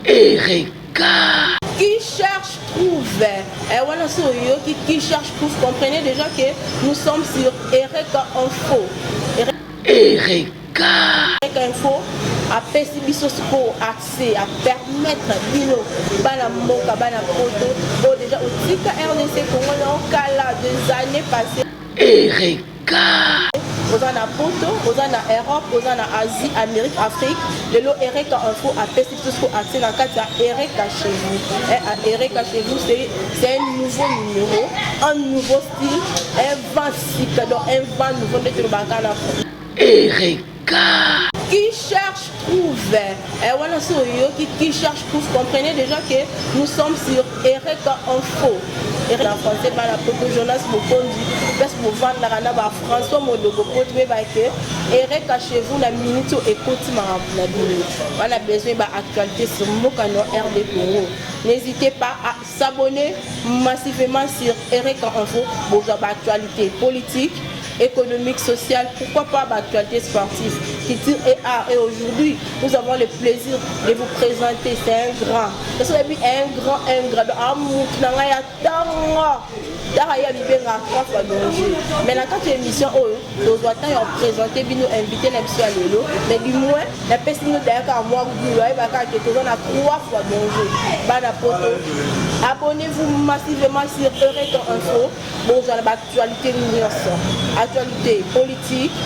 Erika. Qui cherche trouve. Et voilà, qui cherche trouve. Comprenez déjà que nous sommes sur Erika Info. Erika Info a possibilité pour accès à permettre Bino Bana Moka Bana Poto. Bon déjà au Tika RDC Congo en cas là des années passées. Erika. Aux en a Poto, aux en a Europe, aux en a Asie, Amérique, Afrique. Le lot Erika Info a possibilité pour accès dans le cadre de Erika chez vous. Et à Erika chez vous c'est un nouveau numéro, un nouveau style, un vent cycle, donc un vent nouveau de Turbacan. Erika. Qui cherche trouve. Et voilà, qui cherche trouve. Comprenez déjà que nous sommes sur Erika Info. Erika en français, par la photo Jonas Mokondi, parce que vous vendez la François Modogo, Erika chez vous, la minute écoute ma vidéo. On a besoin d'actualité sur Mokano RD Congo. N'hésitez pas à s'abonner massivement sur Erika Info pour l'actualité politique, économique, sociale, pourquoi pas l'actualité sportive, culture et art. Et aujourd'hui, nous avons le plaisir de vous présenter, c'est un grand. Parce que un grand. Mais dans cette émission, nous avons présenté, nous invité à l'élo, mais du moins, la personne derrière moi, vous avez 3 fois danger. Abonnez-vous massivement sur Erika Info pour l'actualité actualité politique,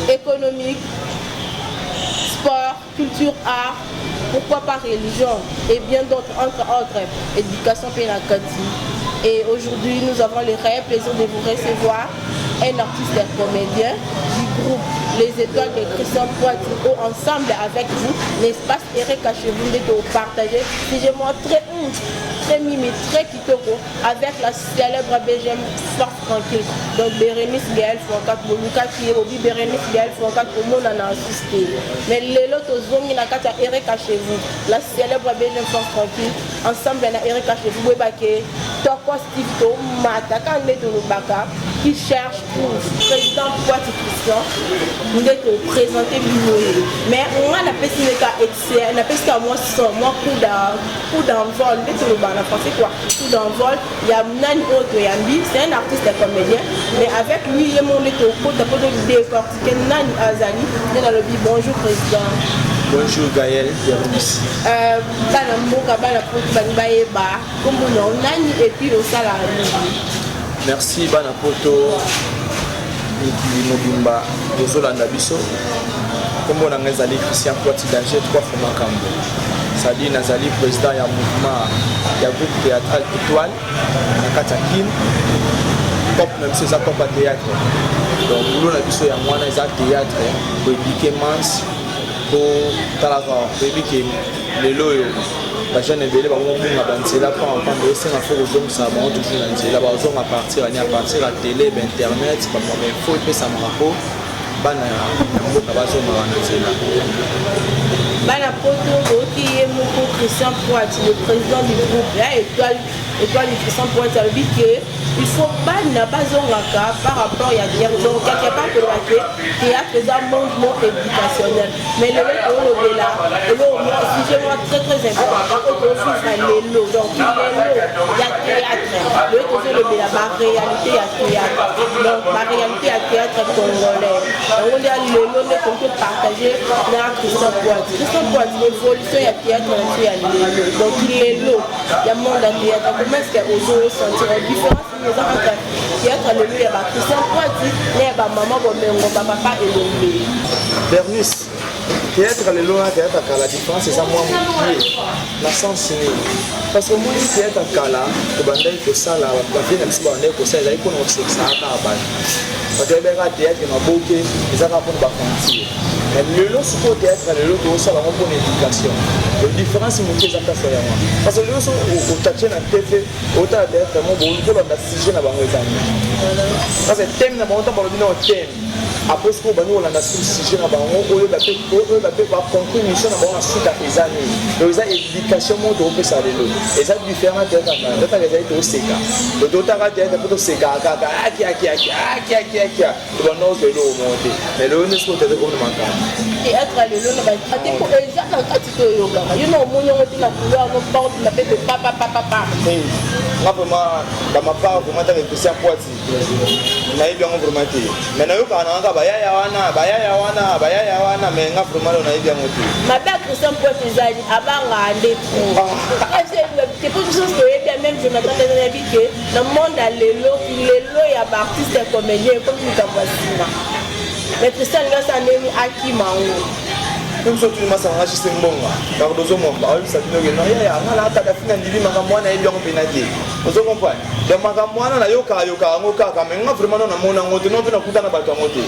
économique, sport, culture, art, pourquoi pas religion et bien d'autres, entre autres, éducation pédagogique. Et aujourd'hui, nous avons le réel plaisir de vous recevoir un artiste et comédien du groupe Les Étoiles de Christian Poitiers ensemble avec vous, l'espace Erika chez vous de partager. Si je montre très mimi, très kitoko avec la célèbre BGM Force Tranquille. Donc Bérénice Gaël Fonkat, Boluka qui est au Bérénice Gaël Fonkat au monde en assisté. Mais les autres zones na kata Erika chez vous, la célèbre BGM Force Tranquille, ensemble na Erika chez vous, Webake, Toko Stifto, Mata, Kandé de Lubaka, qui cherche pour président Poitiers Christian, nous devons présenter l'Inoé. Mais on a la personne qui a moi coup d'envol, en français quoi, coup d'envol, il y a Nani Otoyambi, c'est un artiste et comédien, mais avec lui, il est mon état au côté de décortiquer Nani Azali, dans le dit bonjour président. Bonjour Gaël, bienvenue ici. Merci Banapoto Mobimba Bozolanda Biso. Comme on a Nazali Christian Poitiers danger 3 fois Makambo. C'est-à-dire Nazali président du mouvement du groupe théâtral Étoile, Katakin, pop même si c'est pop à théâtre. Donc nous on a Biso ya mwana za théâtre pour éduquer mans pour talaga pour éduquer les loyaux. Les jeunes éveillés vont avancer là pour entendre aussi un faux donc ça va toujours là bas on à partir à la télé internet pas moi faut et ça me rapport bana mboka bazo avancer là bana poto qui est mon Christian Poitiers, le président du groupe là étoile du Christian Poitiers, a dit que il faut pas par rapport à dire donc il n'y a pas que le théâtre est un mouvement éducationnel mais le là sujet très important au les lots donc il y a théâtre le la réalité à théâtre donc la réalité à théâtre congolais donc on a le lot qu'on peut partager dans Christian Poitiers l'évolution à théâtre donc il est lot il y a monde à théâtre comment est-ce qu'on peut sentir la différence théâtre le lieu à Christian Poitiers mais maman papa et le Bernice théâtre le lieu théâtre à la différence c'est ça moi la sens parce que moi théâtre à la bandai que ça là la vie même si bandai que ça il faut nous c'est ça à bas parce que ben théâtre na boké ça va pour bakanti mais le lieu sur théâtre le lieu tout ça la bonne éducation la différence c'est que ça passe là parce que le lieu au tchatcher na TV au théâtre mon bon pour la sujet na bango ça parce que thème na bon temps pour le thème après ce qu'on va nous on a sujet na bango oyo ba pe ba conclure mission na bango suite à les années donc ça éducation mo to pesa lelo et ça différent de ta les aïe to seka to ta ka de to seka ka aki to no de lo monter mais le ne sont te comme manka et être lelo na ba te ko eza na kati to yoga you know mo nyongo tina couleur no porte la pe de papa moi vraiment dans ma part vraiment t'as réfléchi à quoi na bien vraiment mais na yo kana nga bayaya wana mais nga vraiment na bien moto ma père Christian Poit ezali abanga ande c'est pour chose que bien même Jonathan a dit que dans le monde à lelo ya ba artiste comédien comme tu t'as voici mais Christian là ça nemi akimango comme ça tu m'as arraché c'est bon là dans deux mois bah ça dit non ya ngala ta dafina ndili makamwana et bien penalty vous comprenez donc makamwana na yoka ngoka mais nga vraiment na mona ngoto non pena kutana bato ngoto.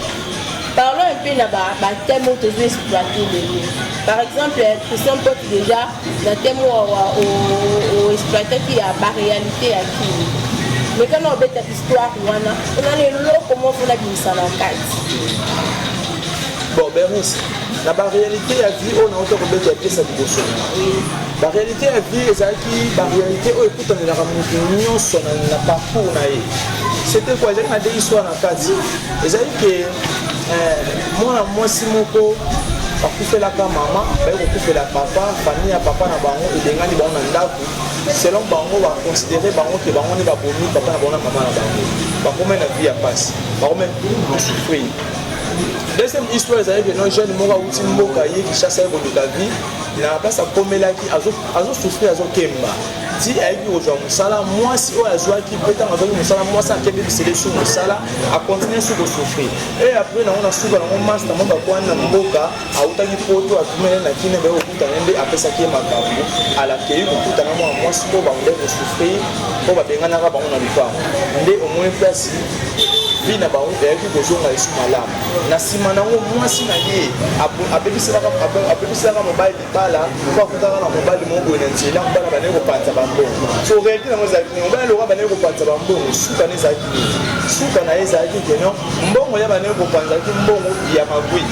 Parlons un peu là bas thème où tu veux exploiter les par exemple Christian Poit déjà le thème où exploiter qui a la réalité à qui mais quand on a cette histoire on a les lots comment on a mis ça dans le cadre bon Bernice la réalité à vie on a encore besoin de pièces à dévotion la réalité à vie c'est qui la réalité oh écoute on est la ramonion son na parcours na c'était quoi j'ai des histoires dans cadre et c'est que moi si moko akufelaka mama bakokufela papa famille ya papa na bango edengani bango na ndako selon bango baconsidere bango ke bango ne babomi papa na bango na mama na bango bakoma na vie ya pasi bakoma souffrir. Deuxième histoire c'est que non jeune moko awuti mboka ye ki chasse ekoluka vie na place akomelaki azo souffrir azo kemba ti ayeki kozwa mosala mwasi oyo azwaki mpe ntango azwaki mosala mwasi akende bisele sur mosala akontinue sur kosouffrir e après nango na suka nango master mo bakwani na mboka autaki poto atumele na kine baye kokutana nde apesaki ye makambo alakei kokutana mwa mwasi mpo bango kosouffrir mpo babenganaka bango na lipango nde omoni place vie na bango eyaki kozonga esu malamu na nsima nango mwasi na ye apebiselaka mobali libala po akutaka na mobali moboye na nzela mobali banei kopanza bambongo so réalité nango ezalaki nini mobali aloka banei kopanza bambongo suka na ezalaki nini suka na ye ezalaki keno mbongo ya banei kopanzaki mbongo ya mabwi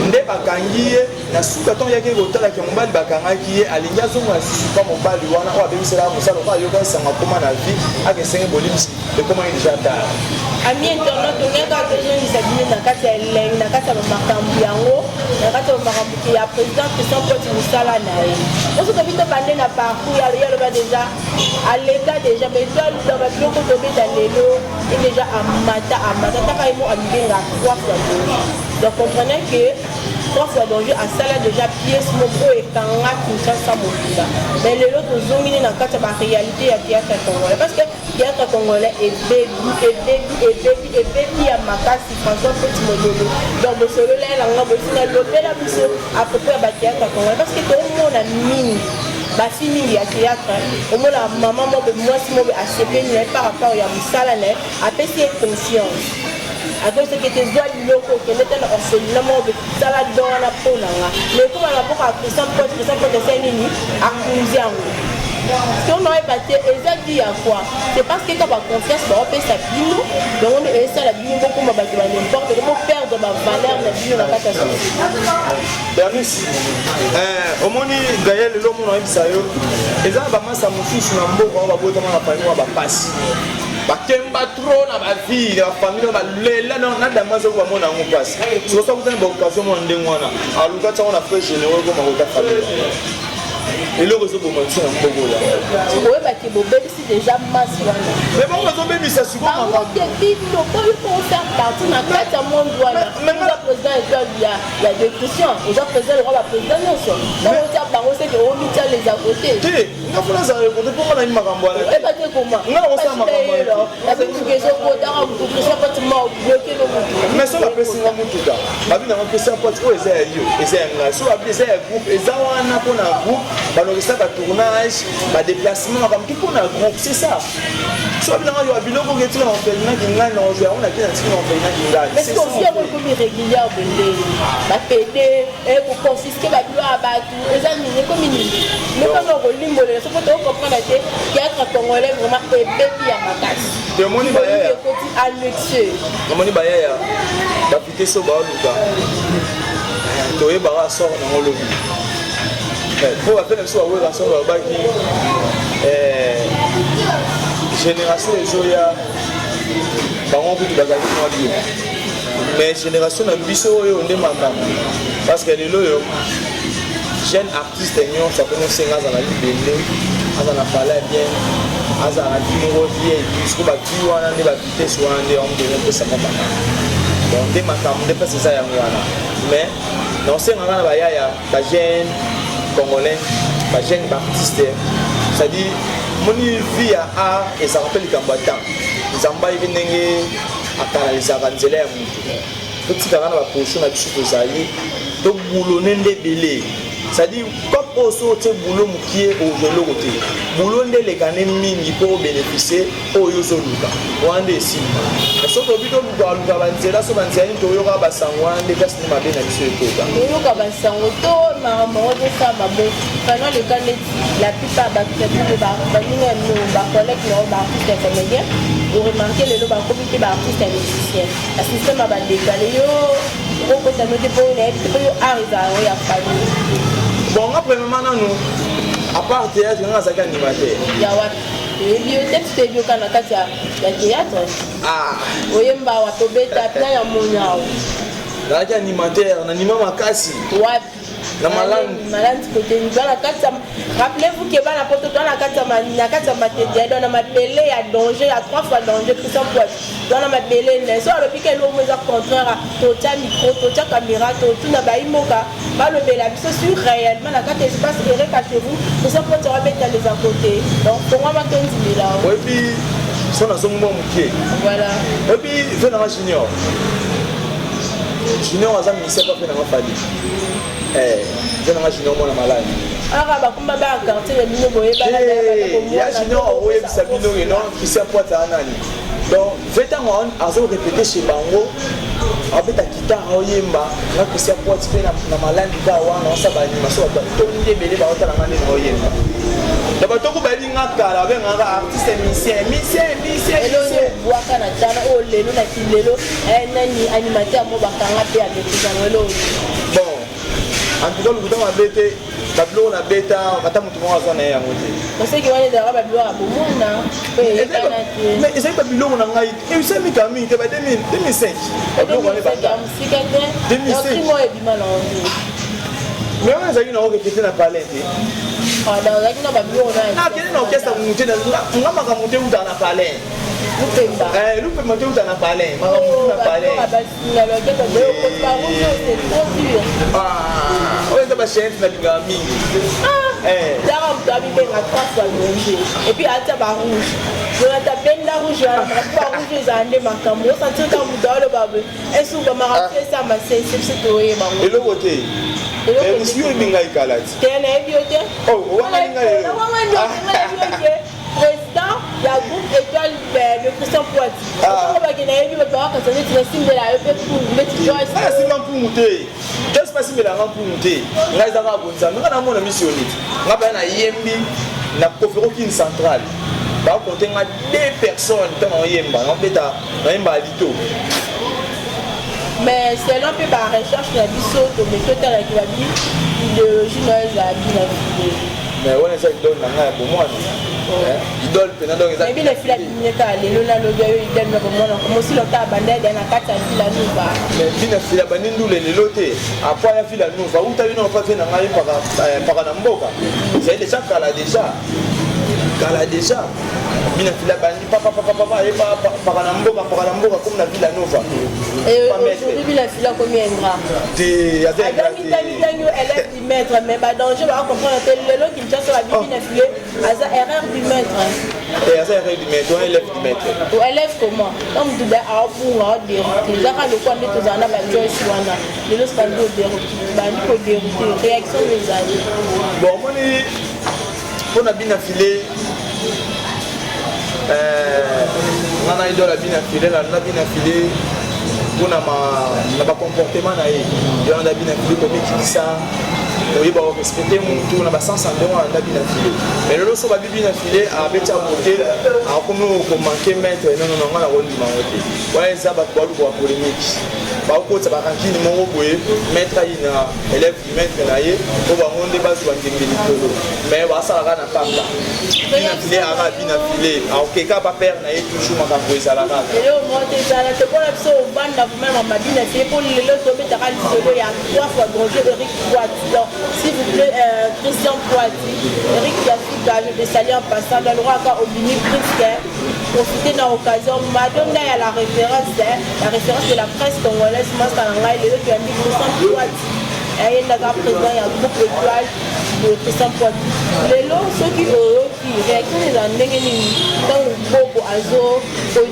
nde bakangi ye na suka ntongo yaki kotalaki mobali bakangaki ye alingi azongola lisusu mpa mobali wana oyo abebiselaka mosala oyo ayoka esanga koma na vie akesenge bolimisi ekomaki deja tard ami internaute ongeka tozongisa bino na kati ya elengi na kati ya bamakambo yango na kati ya bamakambo ya président Christian Poit mosala na ye osoka bino bande na parcours yaloba deja aleka deja betwaluka babiloko tobeta lelo e deja amata taka ye mo amibenga 3 fois donc comprenez que 3 fois danger asala déjà pièce moko ekanga kinshasa mobila mais lelo tozongini na kati ya baréalité ya théâtre congolais parce que théâtre congolais ebebi ya makasi François Poit modelo donc bosolola elanga bosina lobela biso à propos ya bathéâtre congolais parce que toomona mingi basi mingi ya théâtre omona mama mobe mwasi mobe asepeni na ye par rapport ya mosala na ye apesi ye conscience à cause que tes doigts locaux qui étaient en orphelinat mais ça la donne la peau là mais comme la boca Christian Poit c'est nini accusé en si on n'aurait pas été dit à quoi c'est parce que quand on confiance on peut s'appuyer donc on est ça la vie beaucoup ma bague n'importe comment perdre ma valeur la vie dans la catastrophe Bernice omoni Gaël l'homme on a dit ça yo et ça va massa mususu na mboko ba botama na famille ba passe bakemba trop na ba vie la famille ba lela na damazo kwa mona ngo passe so so kutana ba occasion mo ndengwana aluka tsa on a fait généreux comme ko ta famille et le réseau pour mentir un peu là ouais bah tu bobé c'est déjà masse wana mais bon on a mis ça sur comment on a dit non pas il faut faire partie na kata monde wana même le président il y a des questions aux président le roi président non so donc on tient bango c'est que on mit les à côté nga funa za rekonde pour na makambo ala et pas que comment nga on sa makambo ala la petite question ko dans un groupe ça pas tellement bloqué le monde mais ça la personne mutuka babi na Christian Poit o eza yo eza nga so babi eza groupe eza wana pona groupe balokisa ba tournage ba déplacement comme tout pona groupe c'est ça so babi na yo biloko ngeti na orphelinat kinga na ojo on a bien tiré orphelinat kinga mais qu'on vient comme irrégulier bende ba pédé et pour confisquer ba bilo abatu eza nini comme une. Mais quand on relimbe, il faut comprendre que théâtre congolais vraiment est bébé à ma casse. Tu es moni baya. Annexé. Moni baya. Bapité so ba luka. Toye bara sort na ngolobi. Pour appeler le soir ouais la sort ba ki génération Zoya bango kutu bazali na bio. Mais génération na biso oyo nde makama parce que lelo yo jeune artiste nyon ça peut nous senga za na libende aza na parler bien aza na numéro bien jusqu'au ba ki wana ne ba vitesse wana nde on donne pe ça makama donc nde makama nde pesa ça yango wana mais non senga na ba yaya ba jeune congolais ba jeune artiste c'est-à-dire moni vie à art et ça rappelle Kambata Zamba ivinenge akanalizaka nzela ya mutu totikaka na baposition na biso tozali tobulone nde ebele c'est-à-dire comme oso otie bulo mokie ozeloko te bulo nde elekane mingi mpo obénéficie oyo ozoluka wana nde esimba soki obi tolukaluka banzela so banzela nini toyoka basango wana nde kasi nde mabe na biso ekoka toyoka basango to makambo ozosama bo pendant le cas neti la plupart baninga no bacollègue nao baartiste ya comédien oremarke lelo bakomi mpe baartiste ya musicien la système ya badekale yo okotano te mpo nayebi te mpo yo art ezala ya famille. Bon, nga premièrement nanu à part théâtre nga azalaki animateur ya wapi oyebi yo te tuteyebi oka na kati ya théâtre oyemba awa tobeta mpena ya monyao nazalaki animateur nanima makasi wapi na malandi côté bana kati rappelez-vous que bana poto na kati ya matete dans mabele ya danger ya 3 fois danger Christian Poit dans mabele ne so le piqué lo moza contraire totia micro totia caméra tuna baimoka balobela biso sur réellement na kati espace erré chez vous Christian Poit va mettre les à côté donc pour moi matonzi là et puis son azongo mukie voilà et puis venant junior aza ministère pas fait na fali venanga junior mona maladi ara bakumba ba quartier ya bino boye bana ya junior oyebisa bino non Christian Poit anani donc vetango azo répéter chez bango abeta guitare oyemba na Christian Poit pe na maladi ka wana osa ba animation ba tonde bele ba otala ngane na oyemba da batoko balinga kala benga artiste musicien elo bwaka na tana o lelo na kilelo nani animateur mo bakanga pe a metizango bon en tout cas le gouvernement a bêté bablo na beta kata mutu mo azana yango te parce que wani da bablo a bomona mais c'est pas bablo na ngai et ça mi kami te ba 2005 bablo wani banda 2005 mo e bima na onzo mais on a eu na répéter na parler te dans la kina bablo na kile na orchestre mutu na ngama ka mutu uta na parler Lupemba mutu uta na parler maka mutu na parler na le gars de ko paru c'est trop dur on est pas chef na binga mingi dara mtabi benga 3 fois danger et puis ata ba rouge on ta benda rouge la ba rouge zande makambo sentir ka mudalo babu esu ba marapé ça ma c'est toye ba et le côté mais monsieur binga ikalati tena ebiote wana binga lelo président la groupe étoile de Christian Poit on va gagner et puis on va continuer de signer la EP pour mettre Joyce ah c'est pas pour monter qu'est-ce pas si mais la rend pour monter nga ezaka bonza nga na mona missionnite nga ba na yembi na kofero kin centrale ba compter nga 2 personnes tant on yemba on beta na yemba lito mais c'est là peu par recherche la biso to méthode avec la vie idéologie noise à bien mais on est ça donne na pour moi idole pena donc ça mais les filles bineta lelo na lobi yo idole na bomona comme si lota bandade na kata fila nuva mais bina fila banindu lelo te après ya fila nuva ou t'as vu non pas fait na ngai para na mboka c'est déjà kala déjà bina fila bandi papa et para na mboka comme na fila nuva et aujourd'hui bina fila combien gra de ya élève du maître mais ba danger va comprendre que lelo qui tient sur la bina fila aza erreur du maître et aza erreur du maître élève du maître ou élève comment comme tu da a pour dérouter zaka le quoi de tozana ba Joyce wana lelo spando dérouter bandi ko dérouter réaction des amis bon moni pour na bina filé ngana idole bina filé la bina filé pour na ba comportement na ye yo na bina filé comme qui ça oui bah respecter mon tour na ba sens en dehors na bina filé mais le so ba bina filé a beti a monter a comme ko manquer mettre non on a rôle du manquer ouais ça ba quoi pour polémique ba ko ça ba kankini mo boye mettre ina élève mettre na ye ko ba monde ba zo ngengeli tolo mais ba ça la na pamba bina filé a bina filé a OK ka pas perdre na ye toujours ma pour ça la et au moins déjà la te connais so banda même ma bina filé pour le tomber ta solo ya 3 fois danger Eric Poiti donc s'il vous plaît Christian Poiti Eric Yafika je vais saluer en passant dans le roi encore Obini Prisque profiter dans l'occasion madame là il y a la référence de la presse congolaise moi ça en raille le qui a mis Christian Poiti et il y a un président il y a un groupe étoile de Christian Poiti les lots ceux qui réactionnent les années dans le bobo azo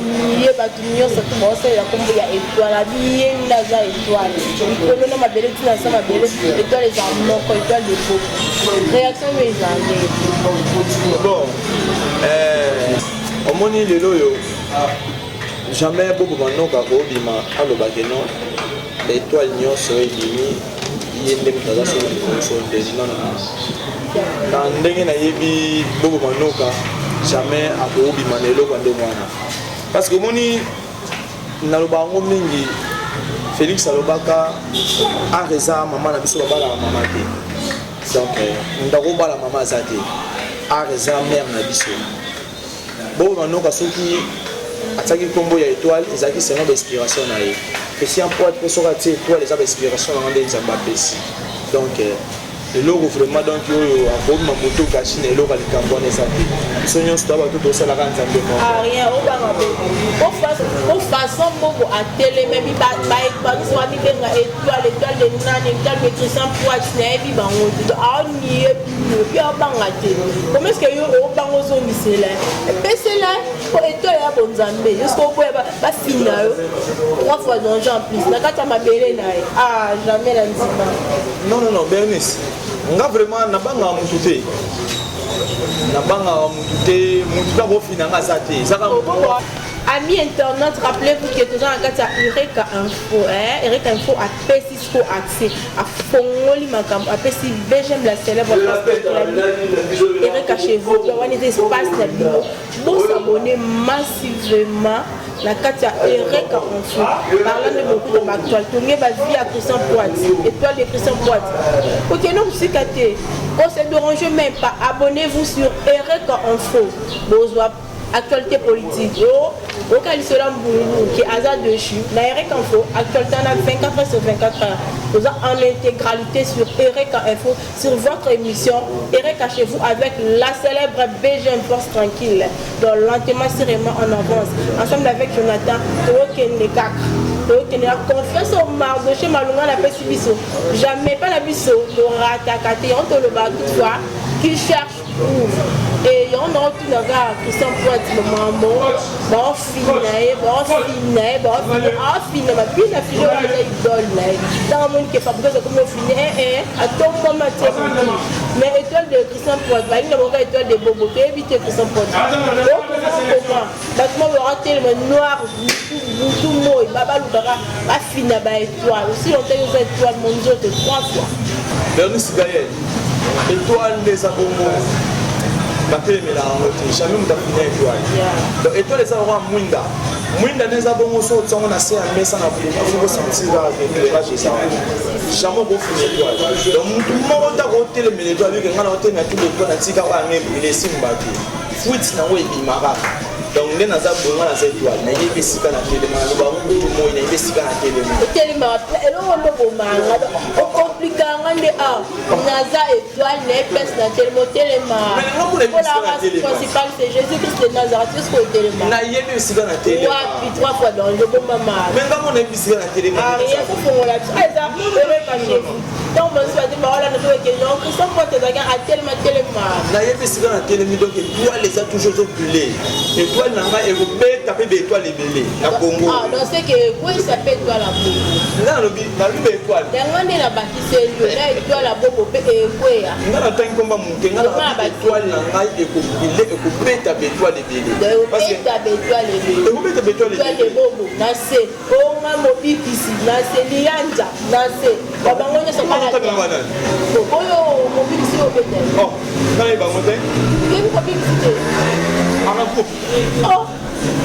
nié batumio ça tout bon c'est comme il y a étoile la vie là ça étoile il y a ma belle tina ça ma belle étoile les amants étoile de bobo réaction mes années bon au moni le loyo jamais bobo maintenant ka ko bima alo bakeno l'étoile nyonso edimi yende mutaza so so non dans ndenge na yebi bobo manoka jamais akobima na eloko nde mwana parce que moni naloba yango mingi Félix alobaka areza mama na biso babala mama te donc ndakobala mama aza te areza mère na biso bobo manoka soki ataki kombo ya étoile ezalaki seulement d'inspiration na ye Christian Poiti mpe soki atie étoile eza bainspiration na ngo nde nzambe apesi donc eloko vraiment donc oyo akobima moto kasi na eloko likambo wana eza te biso nyonso toa bato tosalaka nzambe rien obanga po façon moko atelememi baekbanisi bamibenga étoile de nani étoile de Christian Poiti nayebi bango te aonie puis obanga te comment est-ce que yo obanga ozongisela epesela po étoile ya bonzambe jusqu'à oboya bafina yo 3 fois danger en plus na kati ya mabele na ye jamais na nzima non Bernice nga vraiment nabanga mutu te mutu akofina nga aza te ezaka Amis internautes, rappelez-vous que toujours en cas de Eureka Info, Eureka Info a pesé ce accès à Fongoli Makam, a pesé BGM la célèbre Eureka chez vous, on a des espaces pour s'abonner massivement. La carte Eureka Info, parlant de beaucoup de l'actualité, on est via Christian Poiti, étoile de Christian Poiti. Ok, non, c'est caté. On ne se dérange même pas. Abonnez-vous sur Eureka Info. Bonsoir. Actualité politique, au Calisolam Boulou, qui est hasard dessus, la Eureka Info, actualité en 24 heures sur 24 heures. Vous avez en intégralité sur Eureka Info, sur votre émission Eureka chez vous avec la célèbre BGM Force Tranquille, dans lentement sérément en avance. Ensemble avec Jonathan, Tokenekak. Donc, il y a confiance au Mardoché Malunga la Pessibiso. Jamais pas la biso, le ratakate, on te le bat toutefois, qui cherche pour. Et on a tout le gars, Christian Poiti, le maman, bon, fini, ma fille, la fille, elle a idole. Dans le monde qui est fabriqué, comme on finit, à ton moment, mais étoile de Christian Poiti, il y a une étoile de Bobo, qui évite Christian Poiti. Donc, comment, bâtiment aura tellement noir, tout mot, et Baba Loubara, a fini à étoile. Aussi longtemps, nous avons étoile, mon Dieu, 3 fois. Bernice Gaël, étoile des abonnés. batelemela yango te jamais moto afina étoile donc étoile eza kaka mwinda nde eza bongo so otiango na se ya mesa na boma fo kosentir kaka éclairage eza wana jamais okofina étoile donc motu moko ntaka otelemela étoile yoke nga na otelemela tout l'étoile na tika kaka nga ebele esimba te fuite nango ebima kaka donc nde naza boye nga naza étoile nayebi esika na telema naloba kutu moi nayebi esika na telema otelemaka eloko ndobomanga okomplikanga nde naza étoile na epese na telema otelema la race principale c'est Jésus-Christ de Nazareth jusqu'au otelema nayebi esika na telema wapi 3 fois dans le bomama mais nga mona yebi esika na telema rien kofongola biso eza Eureka chez vous donc bonsoir de baola na toke non Christian Poiti ezalaki atelema telema nayebi sika na telemi donc étoile eza toujours ozopule étoile na ngai ekobeta mpe baétoile ebele na Congo donc c'est que ekweyisa mpe étoile ya bobo nga nalobi baétoile yango nde nabakiseli yo na étoile ya bobo mpe ekweya nga natangi komba moke nga na étoile na ngai ekobile ekobeta baétoile ebele ekobeta baétoile ebele ekobeta baétoile ebele bobo na se onga mobikisi na se lianja na se babango nyonso oyo mobikisi obeta ngai bango te yebi mobikisi te ana groupe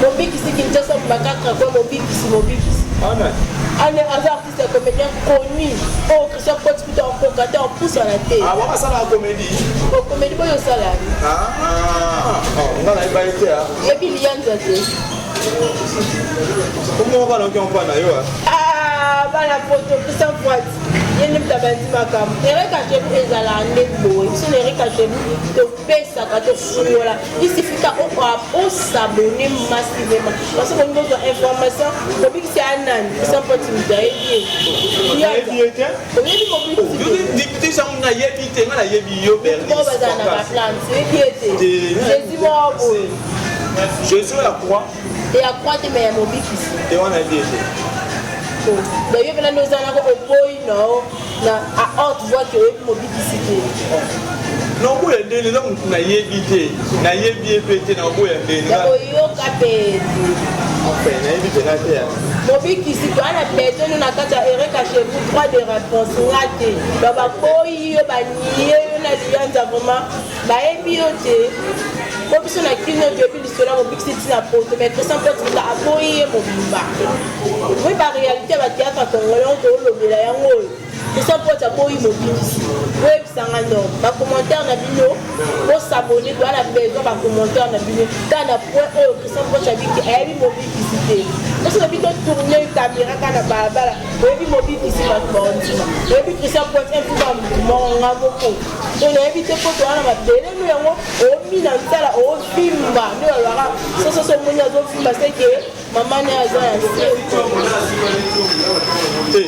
mobikisi kinshasa bakatra kwa mobikisi ane aza artiste ya comédien connu oyo Christian Pot kuta okoka te opusa na te wakasala comédie comédie boyo osalani nga nayeba ye te yebi lianza te komo bana oki mpana yo bana poto Christian Pot ye nde mutu abandi makambo erekachebu ezalaka nde boye biso na erekachebu topesaka tofungola isifika osabone massivement parce que ozwa information mobikisi ya nani Christian Pot mutu ayebi nayebi te nga nayebi yo po bazala na baplante yebi ete jésus moko boye jésus ya croix ya croix te me ya mobikisi te wana yebi ete d'ailleurs vela nde ozalaka oboyi nao na a haute voix ke oyebi mobikisi te nakoboya ndenge eza motu nayebi te nayebi ye mpe te nakoboya ndenge oyoka mpe nayebi pena te mobikisi to ana peteno na kati ya erekachebu droit de réponse nga te ba bakoyi yo banie yo na lianza vraiment bayebi yo te po biso na kino toyebi lisolo ya mobikisi ntina poto mais Christian Pot kuta aboyi ye mobimba oyi baréalité ya batéâtre congolais toolobela yango oyo Christian Pot aboyi mobikisi oyebisanga norme bacommentaire na bino osabone to ana besoin bacommentaire na bino ta na point oyo Christian Pot abiki ayebi mobikisi te oso oyebi totourne caméra ka na balabala oyebi mobikisi bato baondima oyebi Christian Pot impuka monga moko to nayebi te po towana mabele no yango omi na nsala ovimba nde olwaka sososo moni azovimba seke mama ne aza ya se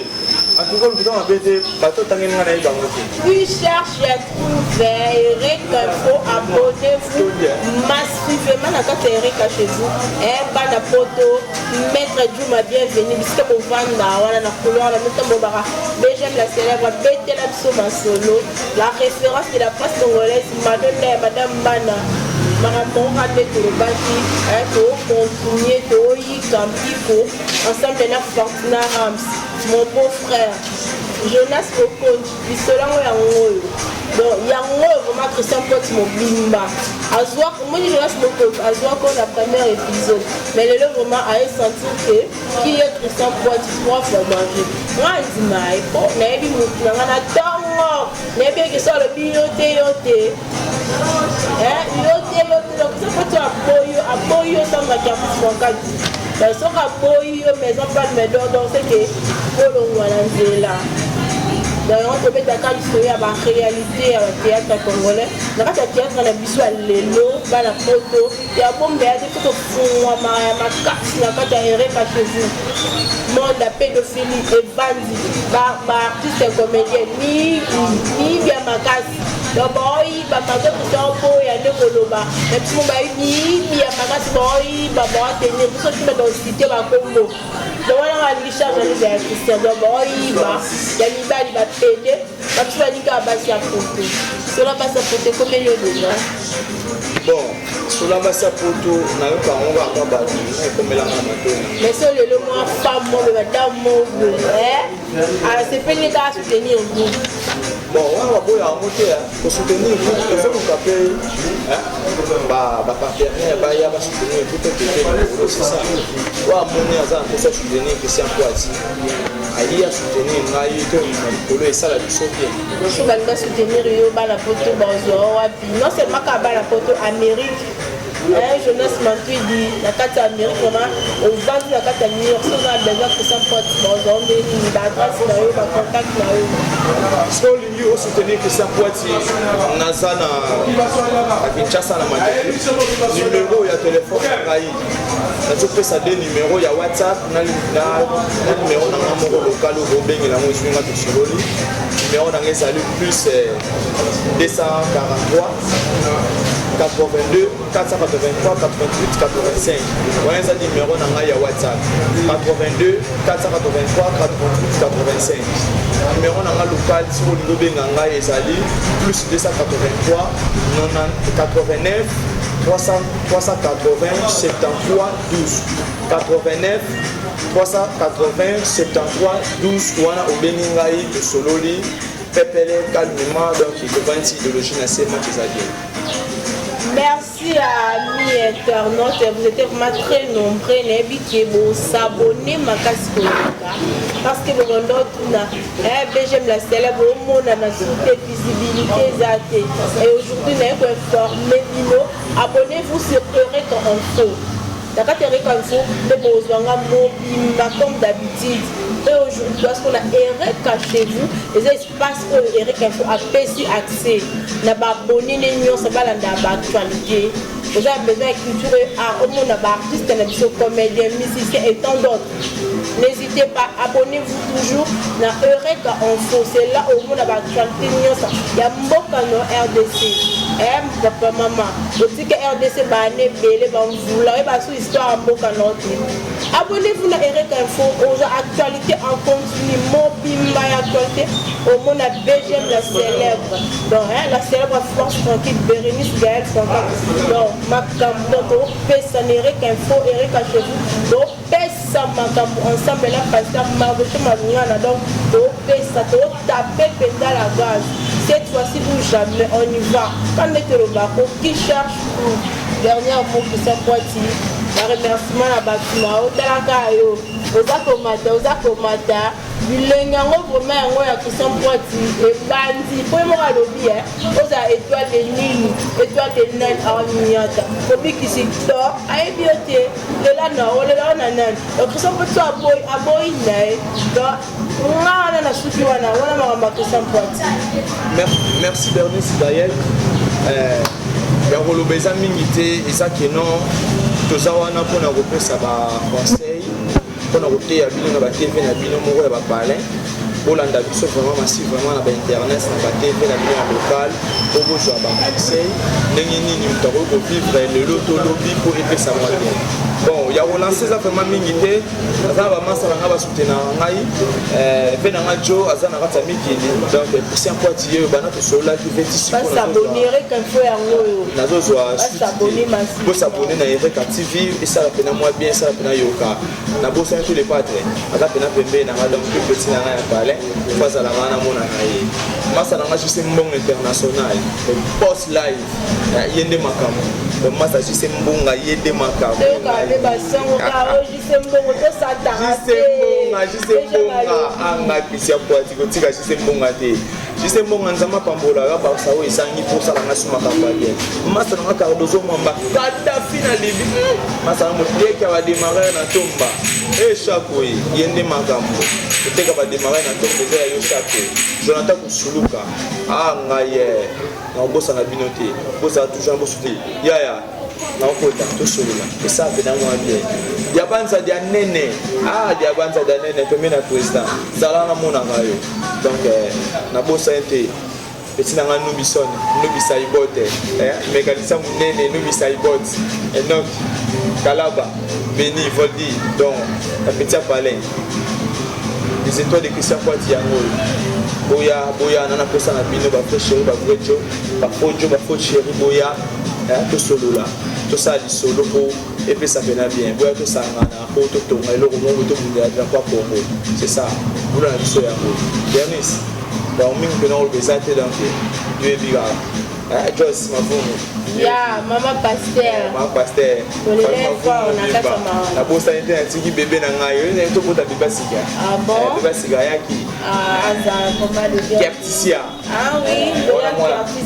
Atungo lukuta mabete bato tangeni nga na yebango te. Oui, cherche à trouver Eric Info, abonnez-vous massivement na kati Eric chez vous. Bana poto, maître Djouma bienvenue. Bisque pour vendre wana na couloir la mutambo bara. BGM la célèbre bête la psoma solo. La référence de la presse congolaise Madame Bana. Marathon raté tout le bâti, pour continuer to y campiko ensemble na Fortuna Rams, mon beau-frère Jonas Okon, bisolango yango. Donc yango vraiment Christian Pot mobimba. Azwa comment Jonas Okon, azwa ko la premier épisode. Mais le vraiment a senti que qui est Christian Pot 3 fois manger. Moi ndima ko na ebi mutu na tongo. Na ebi que ça le biloté yoté. Aboyo sanga kiafufuakati basoka aboyo maison palme d'or donc c'est que kolongwa na nzela donc tobetaka liso ya baréalité ya théâtre congolais na kati ya théâtre na biso ya lelo bana poto ya bombe ya te po tofungwama ya makasi na kati ya ereka chez vous monde ya pédophilie evandi baartiste comédien mingi ya makasi donc baoyiba bazokuta oboya nde koloba na biso mo bayibi ya makasi baoyiba baotenir biso tuna densité bakombo donc wana balingi charge alibe ya christian donc baoyiba ya mibali bapede babiso balingaka basi ya poto sola basi ya poto ekomeli yo deja bon sola basi ya poto nayoka ngo kaka bato ekomelanga na matoni mais so lelo mwa femme mo be madame mo asepeli kaka soutenir groupe bon wana baboya yango te kosoutenir groupe ezoluka mpe bapartenaire baya basoutenir groupe epepee sisa oyo amoni aza na mposa soutenir christian poati ayi asoutenir ngai te omema likolo esala biso bien so balinga soutenir yo bana poto bazwa wapi non seulement kaka bana poto amérique Jonas Mantuidi, la carte Amérique, vraiment, au bas de la carte New York, on a besoin de ça pour l'adresse, le contact. Est-ce que vous soutenez que ça peut être Nazana à Kinshasa, numéro, il y a téléphone, je peux ça des numéros, il y a WhatsApp, il y a numéro dans le local où vous avez la musique numéro dans les salles plus 243 82 483 88 85. Voilà un numéro dans le WhatsApp 82 483 88 85. Numéro dans le local si vous voulez plus 283 89 380 73 12 89 380 73 12 wana obengi ngai tosololi pepele calmement donc il faut une idéologie na sema tezali. Merci à amis internautes, vous êtes vraiment très nombreux, n'hésitez pas à s'abonner à parce que vous j'aime la célèbre au monde à la visibilité et aujourd'hui nous avons informé abonnez-vous sur Eureka Info. D'accord, Eureka Info, comme d'habitude. Et aujourd'hui, parce qu'on a Eureka chez vous, les espaces où Eureka Info a perçu accès, n'a pas abonné les nuances, ça va dans l'actualité. Vous avez besoin de culture et art, au monde d'artistes, comédiens, musiciens et tant d'autres. N'hésitez pas, abonnez-vous toujours dans Eureka Info. C'est là où on a l'actualité. Il y a Mbokano RDC. Papa, maman. Aussi que RDC, vous l'avez pas sous histoire Mbokano. Abonnez-vous dans Eureka Info. On a actualité en continu. Mobile, actualité. Au monde a BGM la célèbre. Donc, la célèbre force tranquille, Bérénice Gaël Franck. Donc, Makambo, Pessa, Eureka Info, Eureka chez vous. Donc, Pessa, Makambo, ensemble, là, pasteur Mardoché Malouana. Donc, Pessa, tapez Penda la gaz. Cette fois-ci ou jamais, on y va. Quand on est le bako, qui cherche pour dernière mot pour sa poitie, un remerciement à Bakuma, au Talakayo, aux Akomata, Bilengango, vraiment, on a tout son poitie, et Bandi, pour moi, à l'objet, aux étoiles de Nini, étoiles de Nan, Armiata, pour lui qui s'y tord, à ébioté, le lana, on le lana, donc ils sont plutôt à Boïnaï, donc on a la soutouana, on a remarqué son poitie. Merci Bernice Gaël. Ya kolobeza mingi te eza keno toza wana mpona kopesa baconseil mpona koteya bino na batv na bino moko ya bapalin bolanda biso vraiment massif vraiment na bainternet na batv na bino ya local po bozwa baconseil ndenge nini moto akoki kovivre lelo tolobi mpo epesa mwa bien. Bon, ya kolanse eza vraiment mingi te aza na bamasa na nga basutena ngai mpe na nga jo aza na kati ya mikili donc christian poiti ye oyo bana tosololaki nazozwa bosabone na Eureka TV esala mpena mwa bien esala mpena yoka na bosani tous les patre aza mpena pembe na nga donc mpe peti na nga ya palin fo azalaka na mona na ye masa na nga juste mbongo international post live ye nde makambo donc masa juste mbonga ye nde makambo anga christian poiti kotika juste mbonga te juste mbonga nzama pambolaka barsa oyo esangi posalanga su makambo ya bien masa nanga cardozo mwamba kadafi na libi masa na moteka bademare na tomba eshako ye nde makambo koteka bademare na tomba eza ya yo shako jonathan kosuluka ngai naobosana bino te bozala toujours bosuti yaya naokota tosolola esa mpena mwa bien diabanza dia nene diabanza dia nene pembe na président zala namonaka yo donc nabosa te peti na nga nubisone nubisa ibote mekanisa monene nubisa ibote donc kalaba beni voldi donc na peti ya palin les étoiles de christian poiti yango boya nana posa na bino bafo chéri bavrejo bafojo bafo chéri boya tosolola tosala lisolo mpo epesa mpena bien boya tosangana mpo totonga eloko moko tobundela drapo ya congo c'est ça bula na biso yango bernice donc mingi mpena koloba eza te donc toyebi kaka joyce mavumu ya mama paster nabosani te natiki bebe na ngai oyo tokota beba sika beba sika ayaki Kertisia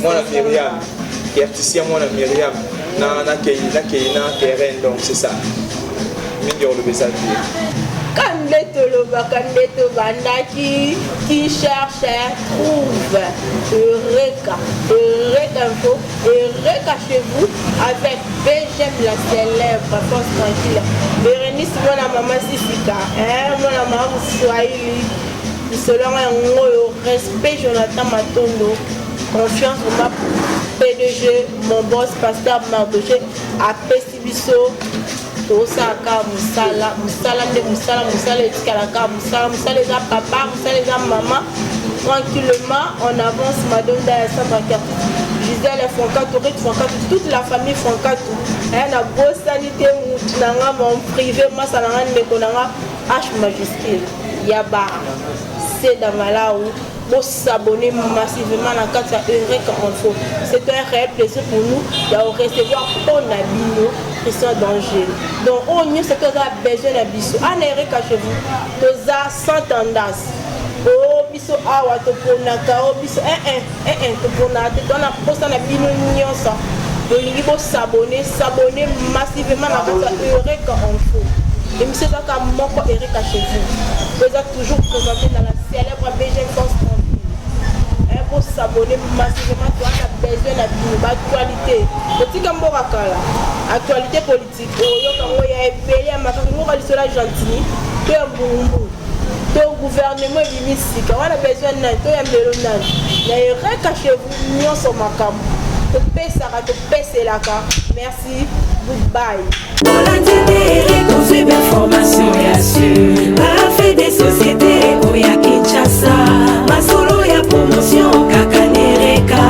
mwana miriam Kertisia mwana miriam na terrain, donc c'est ça. Quand qui cherche, trouve Eureka Info, Eureka chez vous avec BGM la célèbre force tranquille. Bérénice, mon maman Sissika, mon maman Swahili, selon un respect Jonathan Matondo, confiance au ma PDG, mon boss Pasteur Mardoché, à Pessibiso. Osaka musala les papa, les maman. Tranquillement, on avance, madame Franca, Gisèle Franca, toute la famille Franca, elle a beau sanité, mon privé, moi ça n'a rien H majuscule, Yaba, c'est dans Malaou. Pour s'abonner massivement à la carte Eureka Info. C'est un réel plaisir pour nous de recevoir ton abino qui sont en danger. Donc, au mieux, c'est que vous avez besoin d'abissou. En Eureka chez vous, vous avez sans tendance. Oh, biso awa to ponaka, oh, biso to ponaka, on a posté un abino nyonsa. Donc, il faut s'abonner massivement à la carte Eureka Info. Et monsieur Zaka Moko Eureka chez vous. Vous êtes toujours présenté dans la célèbre BGM Force. Pour s'abonner massivement, tu as besoin d'actualité. Petit Kamborakala, actualité politique. Il y a épelé à ma famille, il y a gentil. Tu es un bon ton gouvernement est limite. On a besoin d'un peu de l'honneur. Il y a rien caché vous, nous sommes à Cam. Tu pèses la carte. Merci, goodbye. Information et assure la fête des sociétés Oya Kinshasa Masolo ya promotion Kakanereka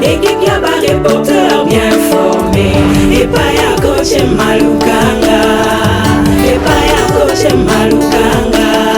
équipe ya ba reporter bien formé et pas ya coach Malukanga et pas ya coach Malukanga